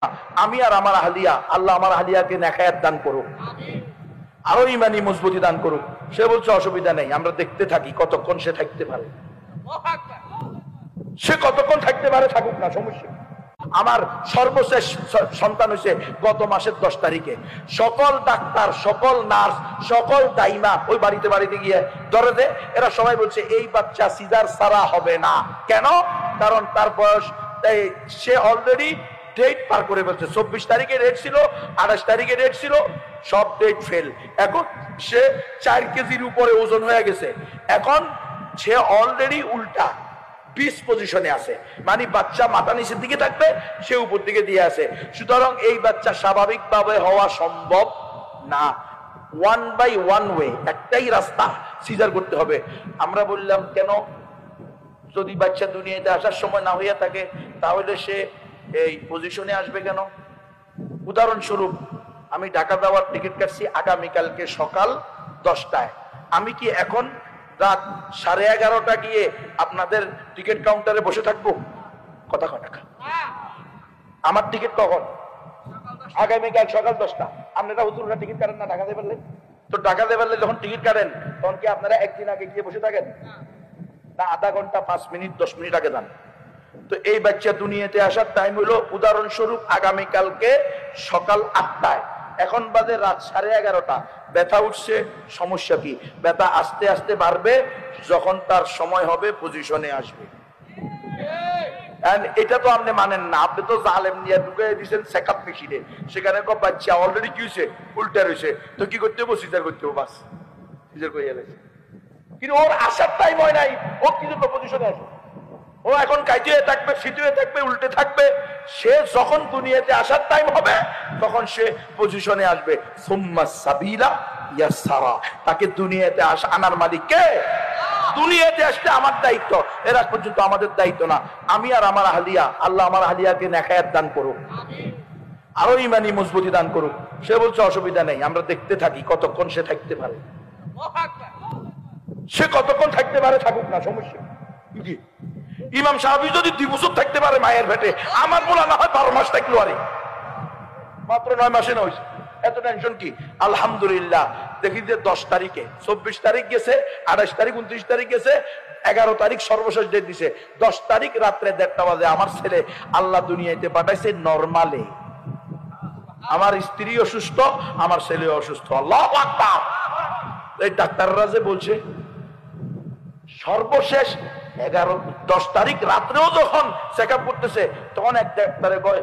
আমি আর আমার আহলিয়া, আল্লাহ আমার আহলিয়াকে নেখায়াত দান করুক, আরো ইমানি মজবুতি দান করুক। সে বলছে অসুবিধা নেই, আমরা দেখতে থাকি কতক্ষণ সে থাকতে পারে। সে কতক্ষণ থাকতে পারে, থাকুক না, সমস্যা। আমার সর্বশেষ সন্তান হয়েছে গত মাসের 10 তারিখে। সকল ডাক্তার, সকল নার্স, সকল দাইমা ওই বাড়িতে গিয়ে ধরে দে, এরা সবাই বলছে এই বাচ্চা সিজার ছাড়া হবে না। কেন? কারণ তার বয়স, সে অলরেডি ডেট পার করে ফেলছে। 24 তারিখে ডেট ছিল, 28 তারিখে ডেট ছিল, সব ডেট ফেল। এখন সে 4 কেজির উপরে ওজন হয়ে গেছে। এখন সে অলরেডি উল্টা 20 পজিশনে আছে, মানে বাচ্চা মাথা নিচের দিকে থাকবে, সে উপর দিকে দিয়ে আছে। সুতরাং এই বাচ্চা স্বাভাবিকভাবে হওয়া সম্ভব না। 1 বাই 1 ওয়ে, একটাই রাস্তা, সিজার করতে হবে। আমরা বললাম কেন? যদি বাচ্চা দুনিয়াতে আসার সময় না হইয়া থাকে তাহলে সে এই পজিশনে আসবে কেন? উদাহরণস্বরূপ, আমি ঢাকা যাওয়ার টিকিট কাটছি আগামীকালকে সকাল 10টায়। আমি কি এখন রাত 11:30 গিয়ে আপনাদের টিকিট কাউন্টারে বসে থাকবো? কথা কথা, আমার টিকিট কখন? আগামীকাল সকাল 10টা। আপনারা হুজুররা টিকিট কাটেন না ঢাকা দিয়ে পারলে? তো ঢাকা দিয়ে পারলে যখন টিকিট কাটেন তখন কি আপনারা একদিন আগে গিয়ে বসে থাকেন না আধা ঘন্টা, 5 মিনিট, 10 মিনিট আগে যান? তো এই বাচ্চা দুনিয়াতে আসার টাইম হলো উদাহরণস্বরূপ আগামীকালকে সকাল 8টায়। এখন বাজে রাত 11:30। ব্যথা উঠছে, সমস্যা কি? ব্যথা আস্তে আস্তে বাড়বে, যখন তার সময় হবে পজিশনে আসবে। এটা তো আপনি মানেন না, আপনি তো জালেম নিয়ে ঢুকে দিয়েছেন চেকআপ মেশিনে, সেখানে বাচ্চা অলরেডি কি হয়েছে, উল্টা রয়েছে। তো কি করতে হবে? সিজার করতে হবে, বাস সিজার করে গেছে। কিন্তু ওর আসার টাইম হয় নাই, ও কিন্তু পজিশনে আসে। ও এখন কাইতে থাকবে, ফিতে থাকবে, উল্টে থাকবে। সে যখন দুনিয়াতে আসার টাইম হবে তখন সে পজিশনে আসবে। সুম্মা সাবিলা ইয়াসসারা। তাকে দুনিয়াতে আনার মালিক কে? দুনিয়াতে আসলে আমার দায়িত্ব, এর আগ পর্যন্ত আমাদের দায়িত্ব না। আমি আর আমার আহলিয়া, আল্লাহ আমার আহলিয়াকে নেখায়াত দান করুক, আরো ইমানি মজবুতি দান করুক। সে বলছে অসুবিধা নেই, আমরা দেখতে থাকি কতক্ষণ সে থাকতে পারে। সে কতক্ষণ থাকতে পারে, থাকুক না, সমস্যা। ইমাম সাহাবী যদি 2 বছর থাকতে পারে মায়ের পেটে, আমার বলা না হয় 12 মাস থাকলো, আরে মাত্র 9 মাসে না হয়েছে, এত টেনশন কি? আলহামদুলিল্লাহ। দেখি যে 10 তারিখে, 24 তারিখ গেছে, 28 তারিখ, 29 তারিখ গেছে, 11 তারিখ সর্বশেষ ডেট দিছে। 10 তারিখ রাত্রে 1:30 বাজে আমার ছেলে আল্লাহ দুনিয়াতে পাঠাইছে নরমালে। আমার স্ত্রী অসুস্থ, আমার ছেলে অসুস্থ। আল্লাহু আকবার। এই ডাক্তাররা যে বলছে সর্বশেষ 10 তারিখ রাত্রেও যখন চেক আপ করতেছে তখন এক ডাক্তারে কয়